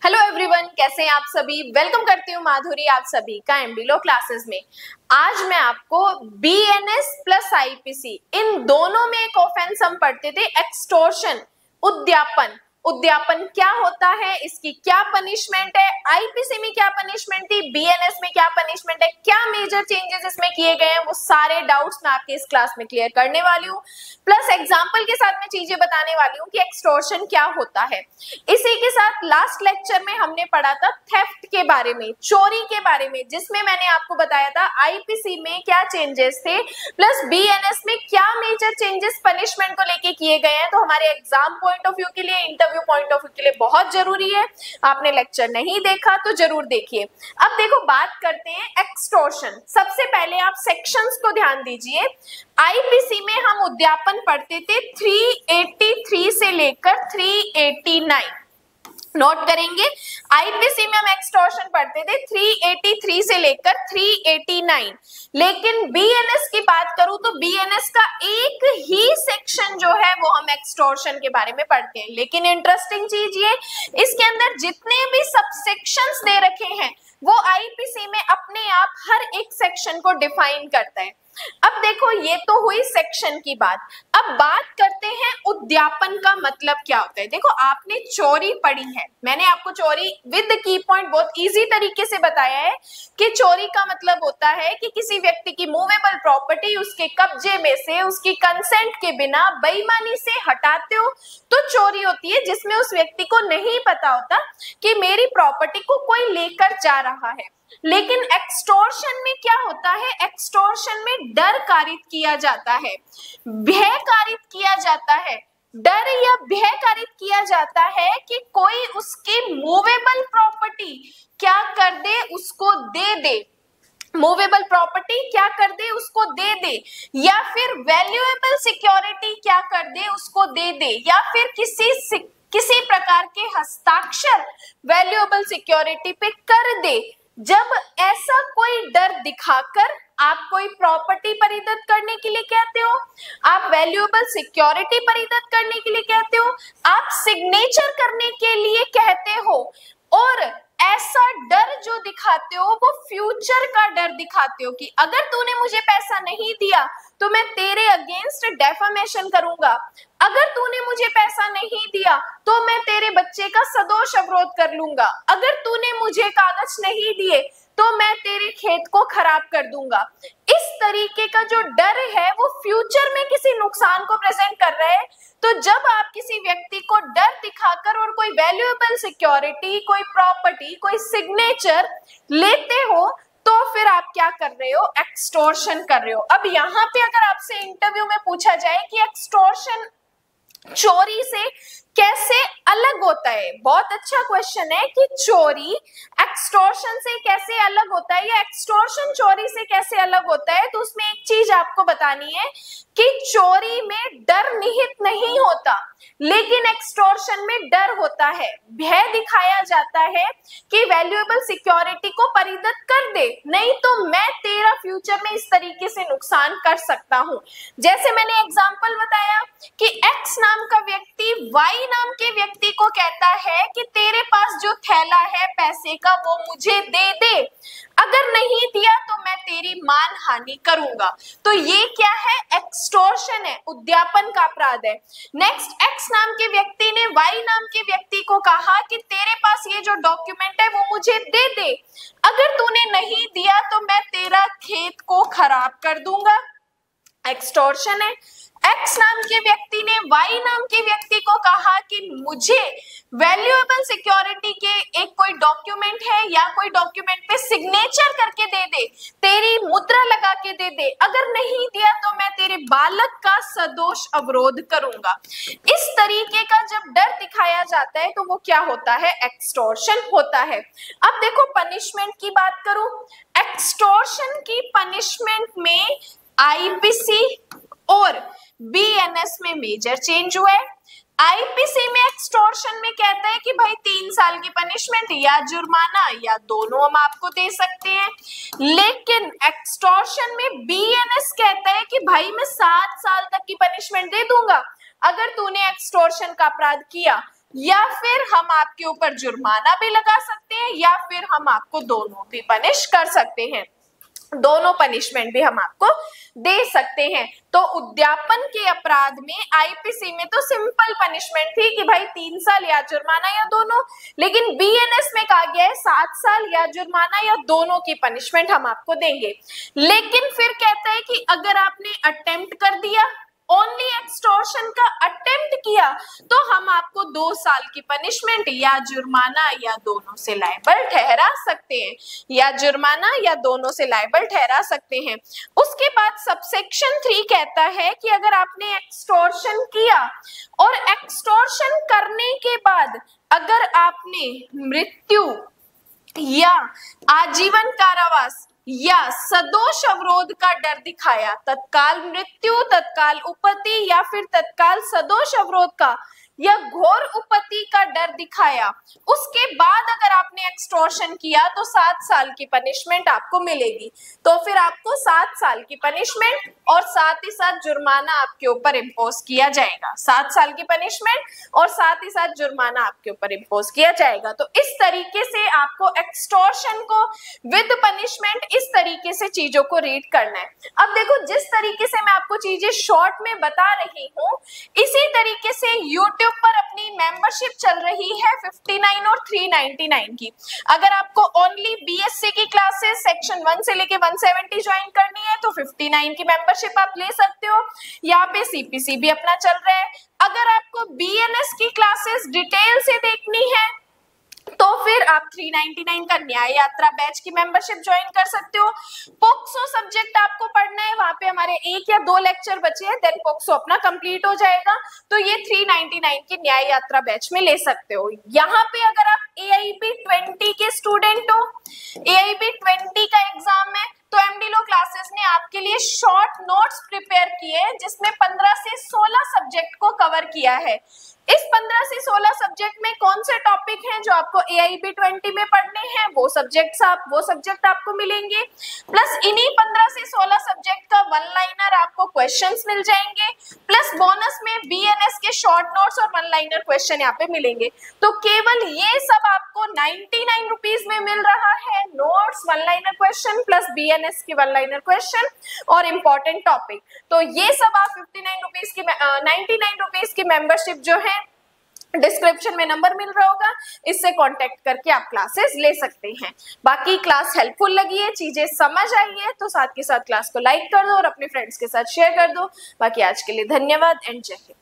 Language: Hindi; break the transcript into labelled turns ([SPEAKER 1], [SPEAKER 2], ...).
[SPEAKER 1] हेलो एवरीवन, कैसे हैं आप सभी। वेलकम करती हूँ माधुरी आप सभी का एमबी लॉ क्लासेस में। आज मैं आपको बीएनएस प्लस आईपीसी इन दोनों में एक ऑफेंस हम पढ़ते थे, एक्सटॉर्शन, उद्यापन। उद्यापन क्या होता है, इसकी क्या पनिशमेंट है, आईपीसी में क्या पनिशमेंट थी, बीएनएस में क्या पनिशमेंट है, क्या मेजर चेंजेस इसमें किए गए हैं, वो सारे डाउट्स मैं आपके इस क्लास में क्लियर करने वाली हूँ। प्लस एग्जाम्पल के साथ मैं चीजें बताने वाली हूँ कि एक्सटॉर्शन क्या होता है। इसी के साथ लास्ट लेक्चर में हमने पढ़ा था थेफ्ट के बारे में, चोरी के बारे में, जिसमें मैंने आपको बताया था आईपीसी में क्या चेंजेस थे, प्लस बीएनएस में क्या मेजर चेंजेस पनिशमेंट को लेके किए गए हैं। तो हमारे एग्जाम पॉइंट ऑफ व्यू के लिए, इंटरव्यू पॉइंट ऑफ व्यू के लिए बहुत जरूरी है। आपने लेक्चर नहीं देखा तो जरूर देखिए। अब देखो, बात करते हैं एक्सटॉर्शन। सबसे पहले आप सेक्शंस को ध्यान दीजिए। आईपीसी में हम उद्यापन पढ़ते थे 383 से लेकर 389। नोट करेंगे, आईपीसी में हम एक्सटॉर्शन पढ़ते थे 383 से लेकर 389। लेकिन बीएनएस की बात करूं तो बीएनएस का एक ही सेक्शन जो है वो हम एक्सटॉर्शन के बारे में पढ़ते हैं। लेकिन इंटरेस्टिंग चीज ये, इसके अंदर जितने भी सबसेक्शंस दे रखे हैं वो आईपीसी में अपने आप हर एक सेक्शन को डिफाइन करता है। अब देखो, ये तो हुई सेक्शन की बात। अब बात करते हैं उद्यापन का मतलब क्या होता है। देखो, आपने चोरी पढ़ी है, मैंने आपको चोरी विद की पॉइंट बहुत इजी तरीके से बताया है कि चोरी का मतलब होता है कि किसी व्यक्ति की मूवेबल प्रॉपर्टी उसके कब्जे में से उसकी कंसेंट के बिना बेईमानी से हटाते हो तो चोरी होती है, जिसमें उस व्यक्ति को नहीं पता होता कि मेरी प्रॉपर्टी को कोई लेकर जा रहा है। लेकिन एक्सटॉर्शन में क्या होता है, एक्सटॉर्शन में डर कारित किया जाता है, भय कारित किया जाता है। डर या भय कारित किया जाता है कि कोई उसकी मूवेबल प्रॉपर्टी क्या कर दे, उसको दे दे, मूवेबल प्रॉपर्टी क्या कर दे, उसको दे दे, या फिर वैल्यूएबल सिक्योरिटी क्या कर दे, उसको दे दे, या फिर किसी प्रकार के हस्ताक्षर वैल्यूएबल सिक्योरिटी पे कर दे। जब ऐसा कोई डर दिखाकर आप कोई प्रॉपर्टी परिदत्त करने के लिए कहते हो, आप वैल्यूएबल सिक्योरिटी परिदत्त करने के लिए कहते हो, आप सिग्नेचर करने के लिए कहते हो, और ऐसा डर जो दिखाते हो वो फ्यूचर का डर दिखाते हो कि अगर तूने मुझे पैसा नहीं दिया तो मैं तेरे अगेंस्ट डेफामेशन करूंगा, अगर तूने मुझे पैसा नहीं दिया तो मैं तेरे बच्चे का सदोष अवरोध कर लूंगा, अगर तूने मुझे कागज नहीं दिए तो मैं तेरे खेत को खराब कर दूंगा। इस तरीके का जो डर है वो फ्यूचर में किसी नुकसान को प्रेजेंट कर रहा है। तो जब आप किसी व्यक्ति को डर दिखाकर और कोई वैल्यूएबल सिक्योरिटी, कोई प्रॉपर्टी, कोई सिग्नेचर लेते हो तो फिर आप क्या कर रहे हो, एक्सटॉर्शन कर रहे हो। अब यहाँ पे अगर आपसे इंटरव्यू में पूछा जाए कि एक्सटॉर्शन चोरी से कैसे अलग होता है, बहुत अच्छा क्वेश्चन है कि चोरी एक्सटॉर्शन से कैसे अलग होता है या एक्सटॉर्शन चोरी से कैसे अलग होता है, तो उसमें एक चीज आपको बतानी है कि चोरी में डर निहित नहीं होता, लेकिन एक्सटॉर्शन में डर होता है, भय दिखाया जाता है कि वैल्यूएबल सिक्योरिटी को परिदत्त कर दे, नहीं तो मैं तेरा फ्यूचर में इस तरीके से नुकसान कर सकता हूं। जैसे मैंने एग्जांपल बताया कि एक्स नाम का व्यक्ति वाई नाम के व्यक्ति को कहता है कि तेरे पास जो थैला है पैसे का वो मुझे दे दे, अगर नहीं दिया तो मैं तेरी मान हानि करूंगा। तो ये क्या है, एक्सटॉर्शन है, उद्यापन का अपराध है। नेक्स्ट, एक्स नाम के व्यक्ति ने वाई नाम के व्यक्ति को कहा कि तेरे पास ये जो डॉक्यूमेंट है वो मुझे दे दे, अगर तूने नहीं दिया तो मैं तेरा खेत को खराब कर दूंगा, एक्सटॉर्शन है। एक्स नाम के व्यक्ति ने वाई नाम के व्यक्ति को कहा कि मुझे वैल्यूएबल सिक्योरिटी के एक कोई डॉक्यूमेंट है या कोई डॉक्यूमेंट पे सिग्नेचर करके दे दे, तेरी मुद्रा लगा के दे दे, अगर नहीं दिया तो मैं तेरे बालक का सदोष अवरोध करूंगा। इस तरीके का जब डर दिखाया जाता है तो वो क्या होता है, एक्सटॉर्शन होता है। अब देखो, पनिशमेंट की बात करूं, एक्सटॉर्शन की पनिशमेंट में आईपीसी और बीएनएस में मेजर चेंज हुआ है। आईपीसी में एक्सटॉर्शन में कहता है कि भाई 3 साल की पनिशमेंट या जुर्माना या दोनों हम आपको दे सकते हैं, लेकिन एक्सटॉर्शन में बीएनएस कहता है कि भाई मैं 7 साल तक की पनिशमेंट दे दूंगा अगर तूने एक्सटॉर्शन का अपराध किया। या फिर हम आपके ऊपर जुर्माना भी लगा सकते हैं, या फिर हम आपको दोनों भी पनिश कर सकते हैं, दोनों पनिशमेंट भी हम आपको दे सकते हैं। तो उद्यापन के अपराध में आईपीसी में तो सिंपल पनिशमेंट थी कि भाई 3 साल या जुर्माना या दोनों, लेकिन बीएनएस में कहा गया है 7 साल या जुर्माना या दोनों की पनिशमेंट हम आपको देंगे। लेकिन फिर कहता है कि अगर आपने अटेम्प्ट कर दिया, ओनली एक्सटॉर्शन का अटेम्प्ट किया, तो हम आपको 2 साल की पनिशमेंट या जुर्माना या दोनों से लायबल ठहरा सकते हैं, या जुर्माना या दोनों से लायबल ठहरा सकते हैं। उसके बाद सबसेक्शन 3 कहता है कि अगर आपने एक्सटॉर्शन किया और एक्सटॉर्शन करने के बाद अगर आपने मृत्यु या आजीवन कारावास या सदोष अवरोध का डर दिखाया, तत्काल मृत्यु, तत्काल उपपत्ति या फिर तत्काल सदोष अवरोध का या घोर उपपत्ति का डर दिखाया, उसके बाद अगर आपने एक्सटॉर्शन किया तो 7 साल की पनिशमेंट आपको मिलेगी। तो फिर आपको 7 साल की पनिशमेंट और साथ ही साथ जुर्माना आपके ऊपर इम्पोज किया जाएगा, 7 साल की पनिशमेंट और साथ ही साथ जुर्माना आपके ऊपर इम्पोज किया जाएगा। तो इस तरीके से आपको एक्सटॉर्शन को विद पनिशमेंट इस तरीके से चीजों को रीड करना है। अब देखो, जिस तरीके से मैं आपको चीजें शॉर्ट में बता रही हूँ, इसी तरीके से यूट्यूब पर अपनी मेंबरशिप चल रही है 59 और 399 की। अगर आपको ओनली बीएससी की क्लासेस सेक्शन 1 से लेके 170 ज्वाइन करनी है तो 59 की मेंबरशिप आप ले सकते हो। यहाँ पे सीपीसी भी अपना चल रहा है। अगर आपको बीएनएस की क्लासेस डिटेल से देखनी है तो फिर आप 399 का न्याय यात्रा बैच की मेंबरशिप ज्वाइन कर सकते हो। पोक्सो सब्जेक्ट आपको पढ़ना है, वहां पे हमारे 1 या 2 लेक्चर बचे हैं, देन पोक्सो अपना कंप्लीट हो जाएगा, तो ये 399 की न्याय यात्रा बैच में ले सकते हो। यहाँ पे अगर आप AIB 20 के स्टूडेंट हो, AIB 20 का एग्जाम है, तो एमडी लो क्लासेस ने आपके लिए शॉर्ट नोट्स प्रिपेयर किए जिसमें 15 से 16 सब्जेक्ट को कवर किया है। इस 15 से 16 सब्जेक्ट में कौन से टॉपिक हैं जो आपको AIB 20 में पढ़ने हैं, वो सब्जेक्ट आपको मिलेंगे। प्लस इन्हीं 15 से 16 सब्जेक्ट का वन लाइनर आपको क्वेश्चंस मिल जाएंगे, प्लस बोनस में बीएनएस के शॉर्ट नोट्स और वन लाइनर क्वेश्चन यहाँ पे मिलेंगे। तो केवल ये सब आपको 99 रुपीज में मिल रहा है, notes, one liner question plus BNS के वन लाइनर क्वेश्चन और इम्पोर्टेंट टॉपिक। तो ये सब आप 99 रुपीज की मेंबरशिप जो है, डिस्क्रिप्शन में नंबर मिल रहा होगा, इससे कांटेक्ट करके आप क्लासेस ले सकते हैं। बाकी क्लास हेल्पफुल लगी है, चीजें समझ आई है तो साथ के साथ क्लास को लाइक कर दो और अपने फ्रेंड्स के साथ शेयर कर दो। बाकी आज के लिए धन्यवाद एंड जय हिंद।